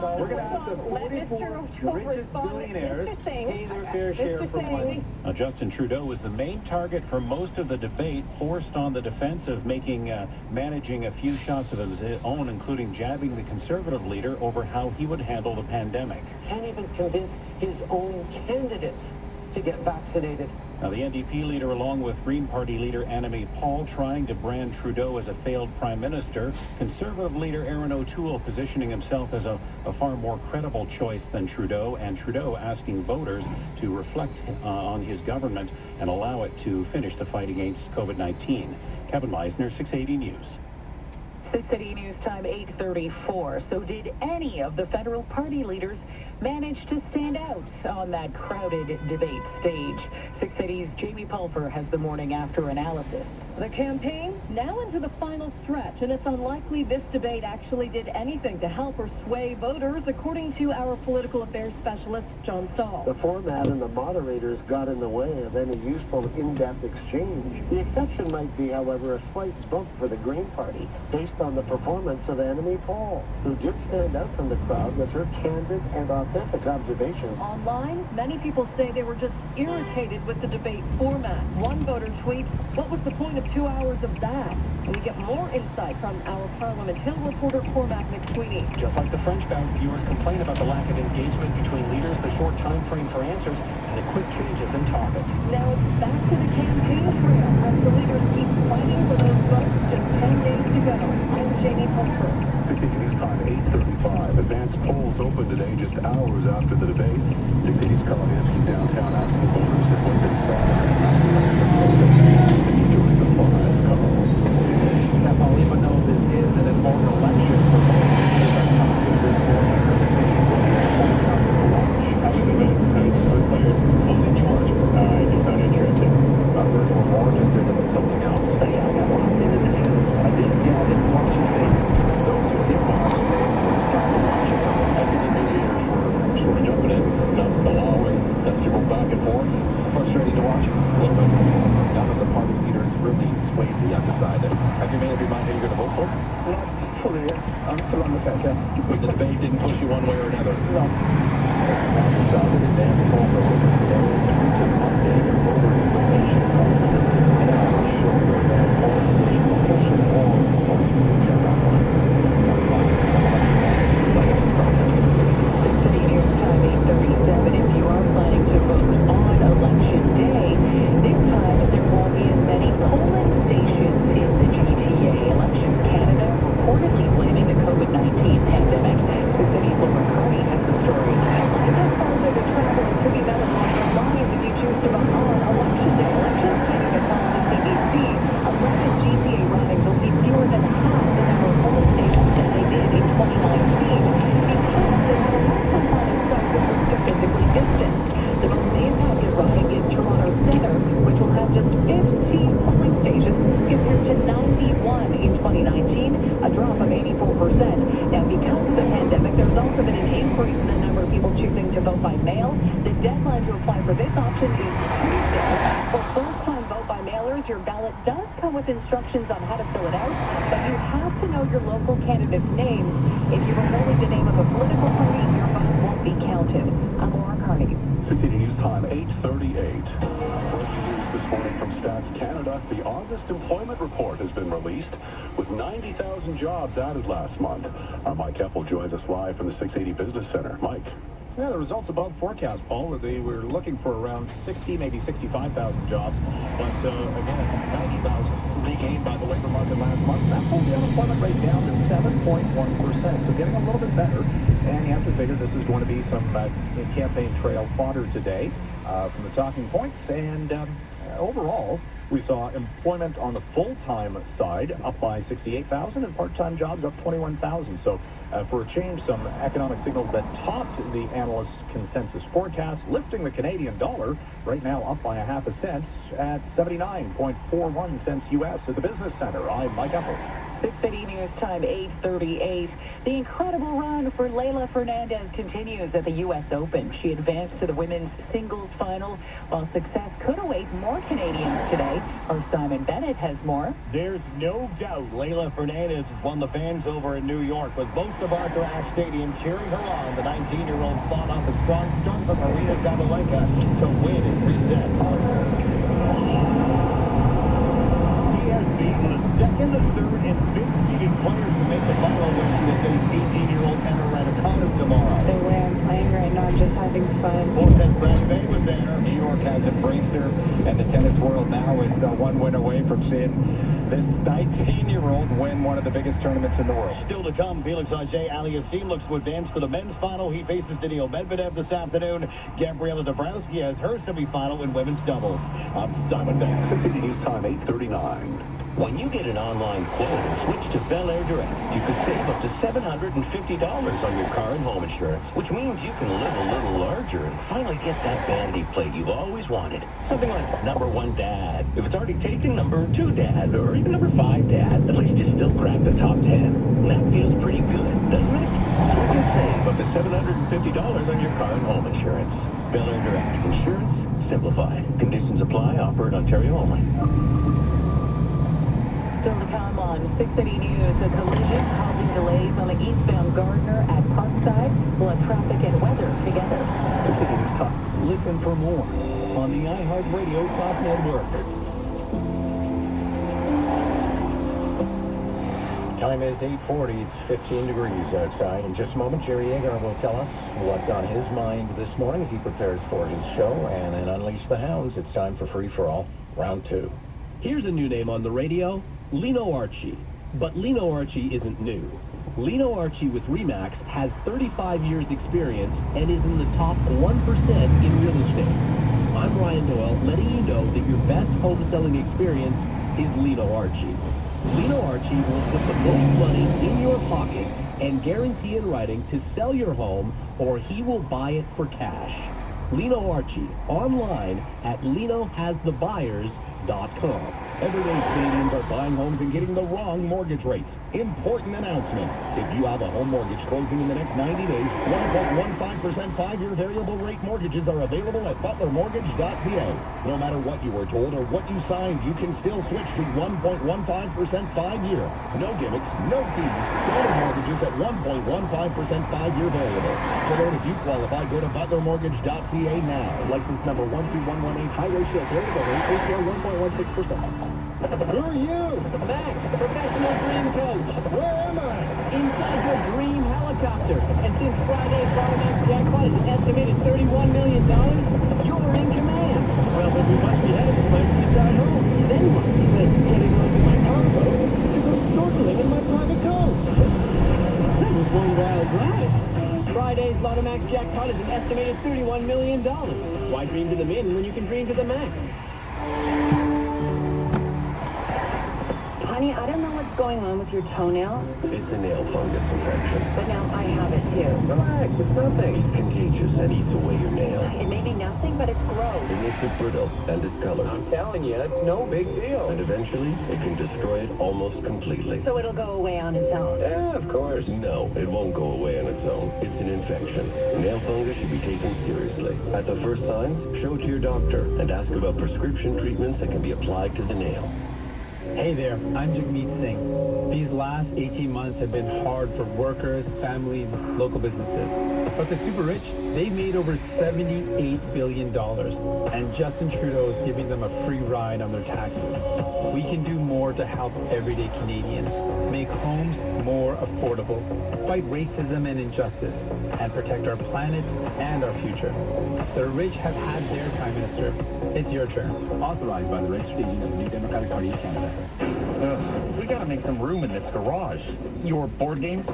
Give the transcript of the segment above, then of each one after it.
We're going to have the 44 richest billionaires pay their fair share for money. Justin Trudeau was the main target for most of the debate, forced on the defense of managing a few shots of his own, including jabbing the Conservative leader over how he would handle the pandemic. Can't even convince his own candidates to get vaccinated. Now, the NDP leader, along with Green Party leader Annamie Paul, trying to brand Trudeau as a failed prime minister. Conservative leader Aaron O'Toole positioning himself as a far more credible choice than Trudeau, and Trudeau asking voters to reflect on his government and allow it to finish the fight against COVID-19. Kevin Meisner, 680 News. 680 News Time, 8:34. So did any of the federal party leaders manage to stand out on that crowded debate stage? 680's Jamie Pulver has the morning after analysis. The campaign now into the final stretch, and it's unlikely this debate actually did anything to help or sway voters, according to our political affairs specialist, John Stahl. The format and the moderators got in the way of any useful in-depth exchange. The exception might be, however, a slight bump for the Green Party, based on the performance of Annamie Paul, who did stand out from the crowd with her candid and authentic observations. Online, many people say they were just irritated with the debate format. One voter tweets, "What was the point of 2 hours of that?" And we get more insight from our Parliament Hill reporter Cormac McSweeney. Just like the French bout, viewers complain about the lack of engagement between leaders, the short time frame for answers, and the quick changes in topics. Now it's back to the campaign trail as the leaders keep fighting for those votes. Just 10 days to go. I'm Jamie Pulver. 680 News Time, 8:35. Advanced polls open today just hours after the debate. 680's Carl Hansky downtown asking voters if what they saw during the five calls. Now, even though this is an important election for both leaders, our topic this morning for the city will be to watch. How was the debate? Nice, good players. What did you watch? I just found it interesting. Others were more interested in something else. Yeah, I got lost into the news. I didn't watch the debate. Those who did watch the debate were starting to watch it. I think the mediators were sort of jumping in, not allowing them to go back and forth. Frustrating to watch. A little bit. None of the party leaders really swayed the undecided. Have you made up your mind who you're going to vote for? Not fully yet. I'm still on the fence, yeah. But the debate didn't push you one way or another. No. Now decided in Dan Pulver today to Monday the voter information conference. And I will show you that politicians pushing more for future online. 680 News Time, 8:37. If you are planning to vote on Election Day, this time there won't be as many polling stations in the GTA. Election Canada reportedly blaming the COVID-19 pandemic. 680's Laura Carney has the story. I guess also the travel to be better online if you choose to vote on Election Day. Election Canada tells the CBC 11 GTA ridings will be fewer than half the number of polling stations that they did in 2019 because they have a compliance process to physically distance. The most impacted riding is Toronto Centre, which will have just 15 polling stations compared to 91 in 2019, a drop of 84%. Now, because of the pandemic, there's also been an increase in the number of people choosing to vote by mail. The deadline to apply for this option is Tuesday. For first-time vote by mailers, your ballot does come with instructions on how to fill it out, but you have to know your local candidate's names. If you are only the name of a political party, your vote won't be counted. I'm Laura Carney. 680 News Time, 8:38. Breaking news this morning from Stats Canada. The August employment report has been released with 90,000 jobs added last month. Our Mike Eppel joins us live from the 680 Business Center. Mike. Yeah, the results above forecast, Paul. They were looking for around 60, maybe 65,000 jobs. But again, 90,000 regained by the labor market last month. That pulled the unemployment rate down to 7.1%. So getting a little bit better. And you have to figure this is going to be some campaign trail fodder today from the talking points. And overall, we saw employment on the full-time side up by 68,000 and part-time jobs up 21,000. So for a change, some economic signals that topped the analysts' consensus forecast, lifting the Canadian dollar right now up by a half a cent at 79.41 cents U.S. at the Business Center. I'm Mike Eppel. 6:30 News Time, 8:38. The incredible run for Leylah Fernandez continues at the U.S. Open. She advanced to the women's singles final, while success could await more Canadians today. Our Simon Bennett has more. There's no doubt Leylah Fernandez has won the fans over in New York, with most of Arthur Ashe Stadium cheering her on. The 19-year-old fought off a strong start from Marina Zabalenka to win in 3 sets. He has beaten the second, the third, and fifth-seeded players to make the final when she will face 18-year-old Emma Raducanu tomorrow. The way I'm playing right now, just having fun. Fortes Brad was there. New York has embraced her, and the tennis world now is one win away from seeing this 19-year-old win one of the biggest tournaments in the world. Still to come, Felix Auger-Aliassime looks to advance for the men's final. He faces Daniil Medvedev this afternoon. Gabriela Dabrowski has her semifinal in women's doubles. I'm Simon Banks. 680 News Time, 8:39. When you get an online quote and switch to Bel Air Direct, you could save up to $750 on your car and home insurance, which means you can live a little larger and finally get that vanity plate you've always wanted. Something like #1 Dad. If it's already taken, #2 Dad, or even #5 Dad, at least you still crack the top 10. And that feels pretty good, doesn't it? Switch and save up to $750 on your car and home insurance. Bel Air Direct. Insurance simplified. Conditions apply. Offer in Ontario only. Still to come on 6:30 News, a collision causing delays on the eastbound Gardner at Parkside. We'll have traffic and weather together. 680 News Talk. Listen for more on the iHeartRadio Talk Network. Time is 8:40. It's 15 degrees outside. In just a moment, Jerry Yeager will tell us what's on his mind this morning as he prepares for his show. And in Unleash the Hounds, it's time for Free for All, round 2. Here's a new name on the radio, Lino Archie. But Lino Archie isn't new. Lino Archie with RE/MAX has 35 years experience and is in the top 1% in real estate. I'm Ryan Doyle, letting you know that your best home selling experience is Lino Archie. Lino Archie will put the most money in your pocket and guarantee in writing to sell your home, or he will buy it for cash. Lino Archie, online at linohasthebuyers.com. Everyday Canadians are buying homes and getting the wrong mortgage rates. Important announcement. If you have a home mortgage closing in the next 90 days, 1.15% 5-year variable rate mortgages are available at butlermortgage.ca. No matter what you were told or what you signed, you can still switch to 1.15% 5-year. No gimmicks, no fees. Standard mortgages at 1.15% 5-year variable. To learn if you qualify, go to butlermortgage.ca now. License number 12118, high ratio variable rate, APR 1.16%. Who are you? Max, professional dream coach. Where am I? Inside your dream helicopter. And since Friday's Automax jackpot is an estimated $31 million, you're in command. Well, then we must be headed to my seaside home. Then what? Getting onto my cargo to go snorkeling in my private cove. That was one wild ride. Friday's Automax jackpot is an estimated $31 million. Why dream to the min when you can dream to the max? Honey, I don't know what's going on with your toenail, It's a nail fungus infection. but now I have it too. Relax, it's nothing. It's contagious and eats away your nail. It may be nothing, but it's gross. It makes it brittle and discolored. I'm telling you, it's no big deal. And eventually, it can destroy it almost completely. So it'll go away on its own. Yeah, of course. No, it won't go away on its own. It's an infection. Nail fungus should be taken seriously. At the first signs, show it to your doctor and ask about prescription treatments that can be applied to the nail. Hey there, I'm Jagmeet Singh. These last 18 months have been hard for workers, families, local businesses. But the super rich, they've made over $78 billion. And Justin Trudeau is giving them a free ride on their taxes. We can do more to help everyday Canadians, make homes more affordable, fight racism and injustice, and protect our planet and our future. The rich have had their Prime Minister. It's your turn. Authorized by the registered agent of the New Democratic Party of Canada. We gotta make some room in this garage. Your board games?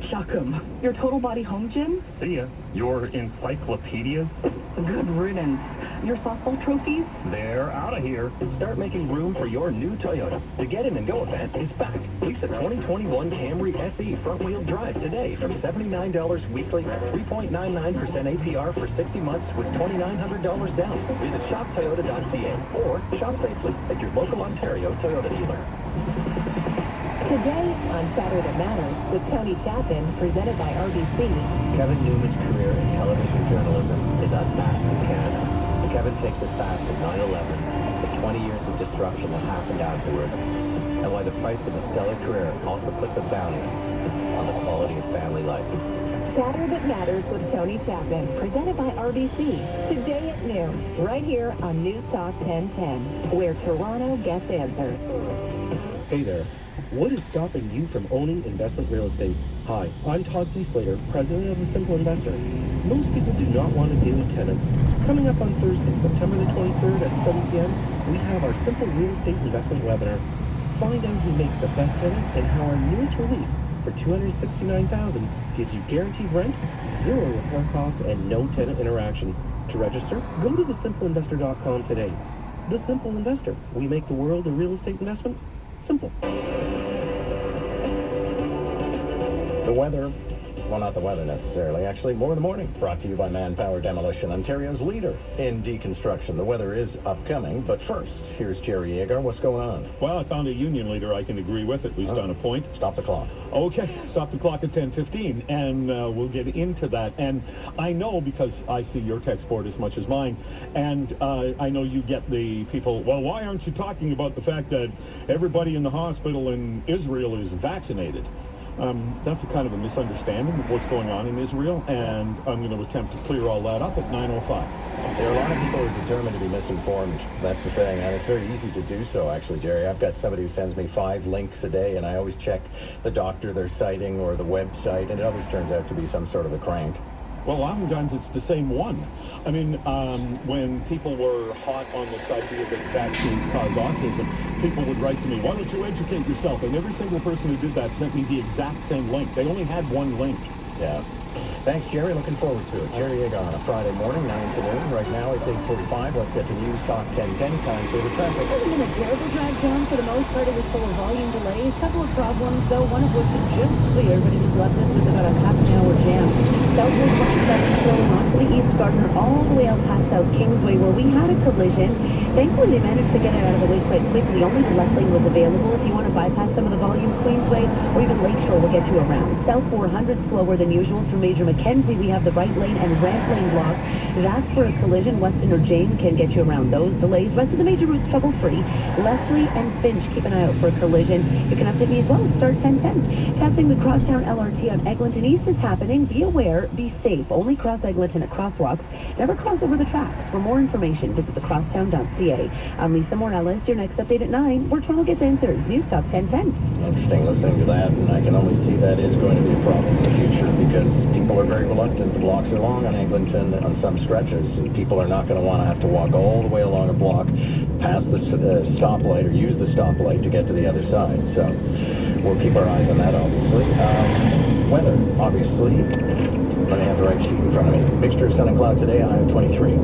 Chuck 'em. Your total body home gym? See ya. Your encyclopedias? Good riddance. Your softball trophies? They're out of here. Start making room for your new Toyota. The Get In and Go event is back. Lease a 2021 Camry SE front-wheel drive today from $79 weekly, 3.99% APR for 60 months with $2,900 down. Visit shoptoyota.ca or shop safely at your local Ontario Toyota dealer. Today on Saturday That Matters with Tony Chapin, presented by RBC. Kevin Newman's career in television journalism is unmasked in Canada. Kevin takes us back to 9/11, the 20 years of destruction that happened afterwards, and why the price of a stellar career also puts a bounty on the quality of family life. Saturday That Matters with Tony Chapin, presented by RBC. Today at noon, right here on News Talk 1010, where Toronto gets answers. Hey there. What is stopping you from owning investment real estate? Hi, I'm Todd C. Slater, president of The Simple Investor. Most people do not want to deal with tenants. Coming up on Thursday, September the 23rd at 7 p.m., we have our Simple Real Estate Investment webinar. Find out who makes the best tenants and how our newest release for $269,000 gives you guaranteed rent, zero repair costs, and no tenant interaction. To register, go to thesimpleinvestor.com today. The Simple Investor. We make the world a real estate investment simple. The weather, well, not the weather necessarily, actually, more in the morning. Brought to you by Manpower Demolition, Ontario's leader in deconstruction. The weather is upcoming, but first, here's Jerry Agar. What's going on? Well, I found a union leader I can agree with, at least on a point. Stop the clock. Okay, stop the clock at 10:15, and we'll get into that. And I know, because I see your text board as much as mine, and I know you get the people, well, why aren't you talking about the fact that everybody in the hospital in Israel is vaccinated? That's a kind of a misunderstanding of what's going on in Israel, and I'm going to attempt to clear all that up at 9:05. There are a lot of people who are determined to be misinformed. That's the thing, and it's very easy to do so, actually, Jerry. I've got somebody who sends me 5 links a day, and I always check the doctor they're citing or the website, and it always turns out to be some sort of a crank. Well, oftentimes it's the same one. I mean, when people were hot on this idea that vaccines cause autism, people would write to me, why don't you educate yourself? And every single person who did that sent me the exact same link. They only had one link. Yeah. Thanks, Jerry. Looking forward to it. Jerry Agar on a Friday morning, 9 to noon. Right now, it's 8:45. Let's get to News Talk 1010. Time for the traffic. It wasn't a terrible drive down. For the most part, it was full of volume delays. Couple of problems, though, one of which is just clear, but it has left us with about a half an hour jam. Southwest 27 flowing off the East Gardner all the way out past South Kingsway, where we had a collision. Thankfully, they managed to get it out of the way quite quickly. Only the left lane was available. If you want to bypass some of the volume, Queensway or even Lakeshore will get you around. South 400 slower than usual through Major Mackenzie. We have the right lane and ramp lane blocked. That's for a collision. Weston or James can get you around those delays. Rest of the major routes trouble-free. Leslie and Finch, keep an eye out for a collision. You can update me as well. Start 1010. Testing the Crosstown LRT on Eglinton East is happening. Be aware. Be safe. Only cross Eglinton at crosswalks. Never cross over the tracks. For more information, visit thecrosstown.ca. I'm Lisa Morales. Your next update at 9, where Toronto gets answers. News Talk 1010. Interesting listening to that, and I can only see that is going to be a problem in the future because people are very reluctant. The blocks are long on Eglinton on some stretches, and people are not going to want to have to walk all the way along a block past the stoplight or use the stoplight to get to the other side. So we'll keep our eyes on that, obviously. Weather, obviously. Let me have the right sheet in front of me. Mixture of sun and cloud today, a high of 23.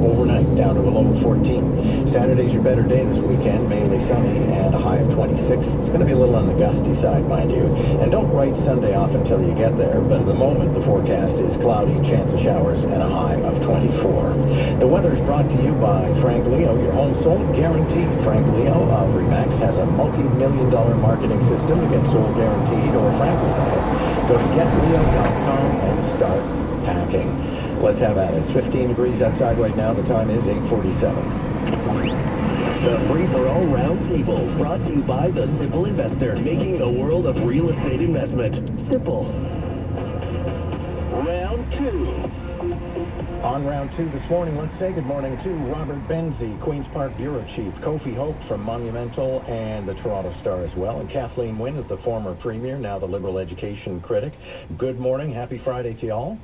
Overnight, down to a low of 14. Saturday's your better day this weekend, mainly sunny, and a high of 26. It's going to be a little on the gusty side, mind you. And don't write Sunday off until you get there, but at the moment, the forecast is cloudy, chance of showers, and a high of 24. The weather is brought to you by Frank Leo, your home sold guaranteed. Frank Leo of RE/MAX has a multi-million-dollar marketing system to get sold guaranteed or Frank Leo. Go to getleo.com and start packing. Let's have at it. It's 15 degrees outside right now. The time is 8:47. The free-for-all round table, brought to you by The Simple Investor, making the world of real estate investment simple. Round 2. On round 2 this morning, let's say good morning to Robert Benzie, Queen's Park Bureau Chief, Kofi Hope from Monumental and the Toronto Star as well, and Kathleen Wynne is the former Premier, now the Liberal Education critic. Good morning. Happy Friday to y'all.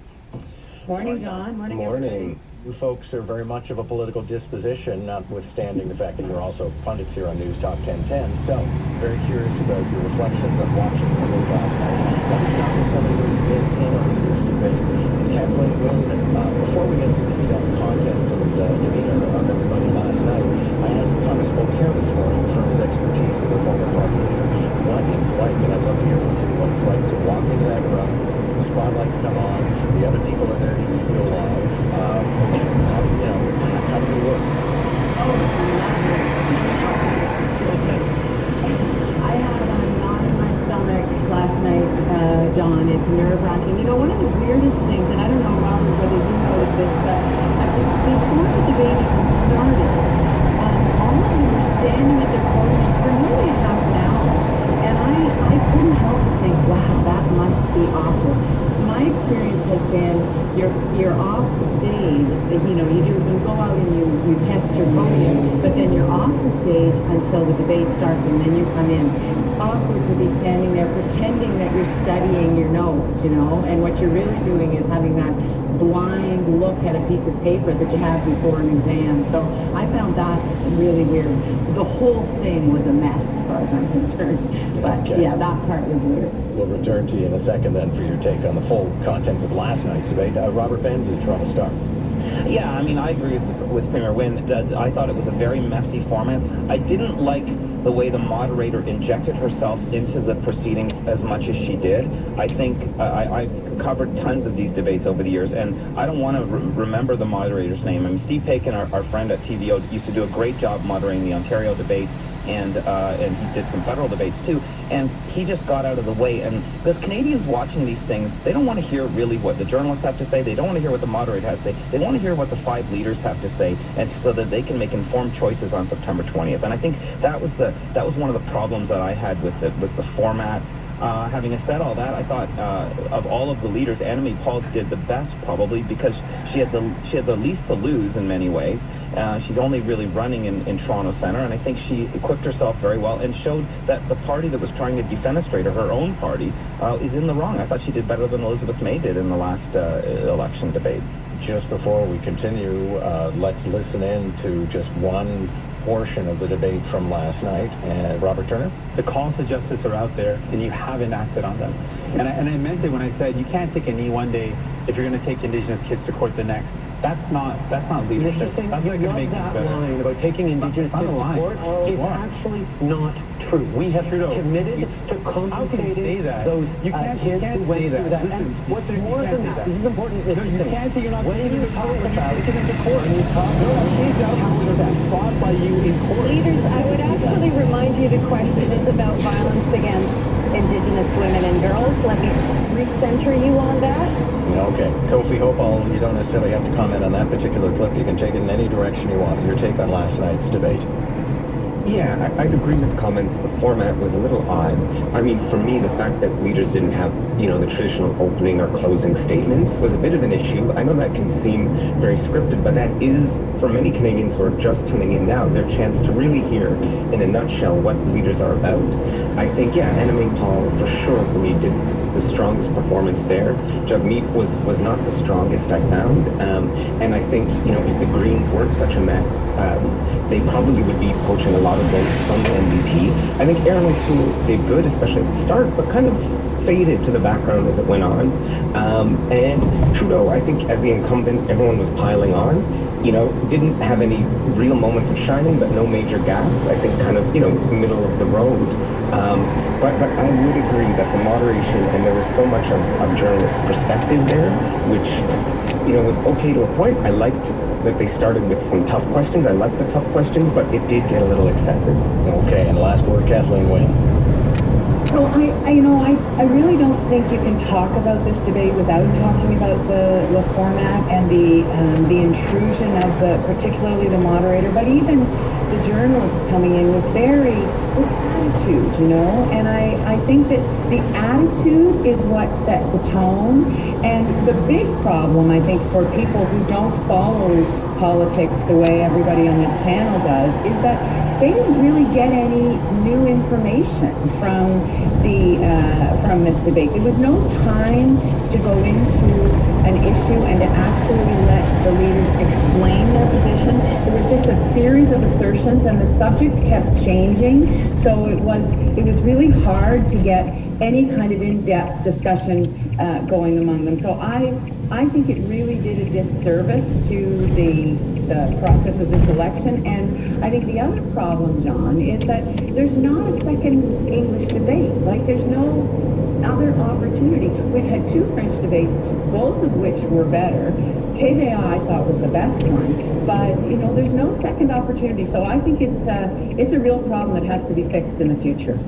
Morning, John. Morning, everybody. You folks are very much of a political disposition, notwithstanding the fact that you're also pundits here on News Talk 1010. So, very curious about your reflections of watching the debate last night. Let me start with somebody who's been in on this debate. Kathleen Wynne, before we get to the contents and demeanor of everybody last night, I asked Thomas Mulcair this morning for his expertise as a former party leader what it's like, and I'd love to hear from you, what it's like to walk into that room, the spotlights come on, the other people are there to keep you alive. How do you work? I have not in my this, but before the debate even started, all of them were standing at their podium for nearly a half an hour. And I couldn't help but think, wow, that must be awful. My experience has been you're off the stage, you go out and you test your podium, but then you're off the stage until the debate starts and then you come in. It's awkward to be standing there pretending that you're studying your notes, and what you're really doing is having that blind look at a piece of paper that you have before an exam. So I found that really weird. The whole thing was a mess as far as I'm concerned. But Okay. yeah, that part was weird. We'll return to you in a second then for your take on the full contents of last night's debate. Robert Benzie, Toronto Star. Yeah, I mean, I agree with Premier Wynne. I thought it was a very messy format. I didn't like the way the moderator injected herself into the proceedings as much as she did. I think I've covered tons of these debates over the years, and I don't want to remember the moderator's name. I mean, Steve Paikin, our friend at TVO, used to do a great job moderating the Ontario debates, and he did some federal debates too, and he just got out of the way. And because Canadians watching these things, they don't want to hear really what the journalists have to say, they don't want to hear what the moderator has to say, they want to hear what the 5 leaders have to say, and so that they can make informed choices on September 20th. And I think that was one of the problems that I had with the format. Having said all that, I thought of all of the leaders, Anna May Paul did the best probably because she had the least to lose in many ways. She's only really running in Toronto Centre, and I think she equipped herself very well and showed that the party that was trying to defenestrate her own party, is in the wrong. I thought she did better than Elizabeth May did in the last election debate. Just before we continue, let's listen in to just one portion of the debate from last night. Robert Turner? The calls to justice are out there, and you haven't acted on them. And I meant it when I said you can't take a knee one day if you're going to take Indigenous kids to court the next. That's not leadership. That's not going to make that things better. line about taking Indigenous kids to court is actually not true. We have committed to compensating those kids who went through that. And what's more than that, this is important. No, you can't say you're not when you talk about taking them to court. When you talk about kids that are fought by you in court. Leaders, I would actually remind you the question is about violence against Indigenous women and girls. Let me recenter you on that. Okay. Kofi Hopal, you don't necessarily have to comment on that particular clip. You can take it in any direction you want. Your take on last night's debate. Yeah, I'd agree with the comments. The format was a little odd. I mean, for me, the fact that leaders didn't have, the traditional opening or closing statements was a bit of an issue. I know that can seem very scripted, but that is, for many Canadians who are just tuning in now, their chance to really hear, in a nutshell, what leaders are about. I think, yeah, Anna May Paul, for sure, for me, did the strongest performance there. Jagmeet was not the strongest, I found. And I think, if the Greens weren't such a mess, they probably would be poaching a lot of votes from the NDP. I think Erin O'Toole did good, especially at the start, but kind of faded to the background as it went on. And Trudeau, I think as the incumbent, everyone was piling on. Didn't have any real moments of shining, but no major gaps. I think kind of, middle of the road. But I would agree that the moderation, and there was so much of journalist perspective there, which, was okay to a point. I liked that they started with some tough questions. I liked the tough questions, but it did get a little excessive. Okay, and last word, Kathleen Wynne. So I really don't think you can talk about this debate without talking about the format and the intrusion of particularly the moderator, but even the journalists coming in with attitude, and I think that the attitude is what set the tone. And the big problem, I think, for people who don't follow politics the way everybody on this panel does, is that they didn't really get any new information from this debate. There was no time to go into an issue and to actually let the leaders explain their position. It was just a series of assertions, and the subject kept changing. So it was really hard to get any kind of in-depth discussion going among them. So I think it really did a disservice to the process of this election. And I think the other problem, John, is that there's not a second English debate. There's no other opportunity. We've had 2 French debates, both of which were better. TVA, I thought, was the best one. But, there's no second opportunity. So I think it's a real problem that has to be fixed in the future.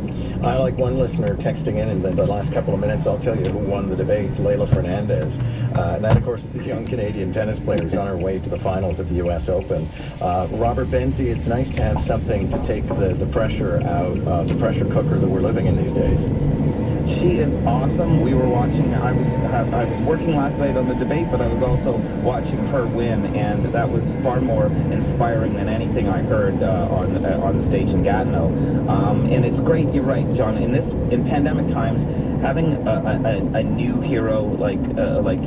I like one listener texting in the last couple of minutes. I'll tell you who won the debate, Leylah Fernandez. And that, of course, is the young Canadian tennis player who's on her way to the finals of the U.S. Open. Robert Benzie, it's nice to have something to take the pressure out of the pressure cooker that we're living in these days. She is awesome. We were watching, I was working last night on the debate, but I was also watching her win, and that was far more inspiring than anything I heard on the stage in Gatineau. And it's great, you're right, John, in pandemic times, having a new hero like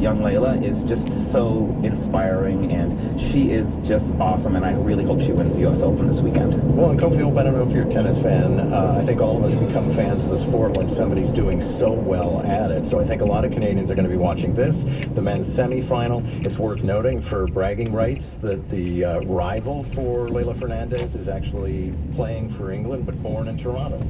young Leylah is just so inspiring, and she is just awesome, and I really hope she wins the U.S. Open this weekend. Well, and Kofi, I don't know if you're a tennis fan. I think all of us become fans of the sport when somebody's doing so well at it. So I think a lot of Canadians are going to be watching this, the men's semifinal. It's worth noting for bragging rights that the rival for Leylah Fernandez is actually playing for England, but born in Toronto.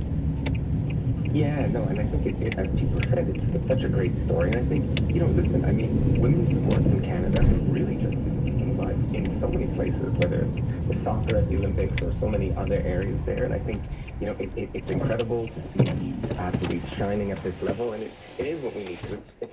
Yeah, no, and I think as people said, it's such a great story. And I think, listen, I mean, women's sports in Canada have really just thrived in so many places, whether it's the soccer at the Olympics or so many other areas there. And I think, it's incredible to see these athletes shining at this level, and it is what we need. It's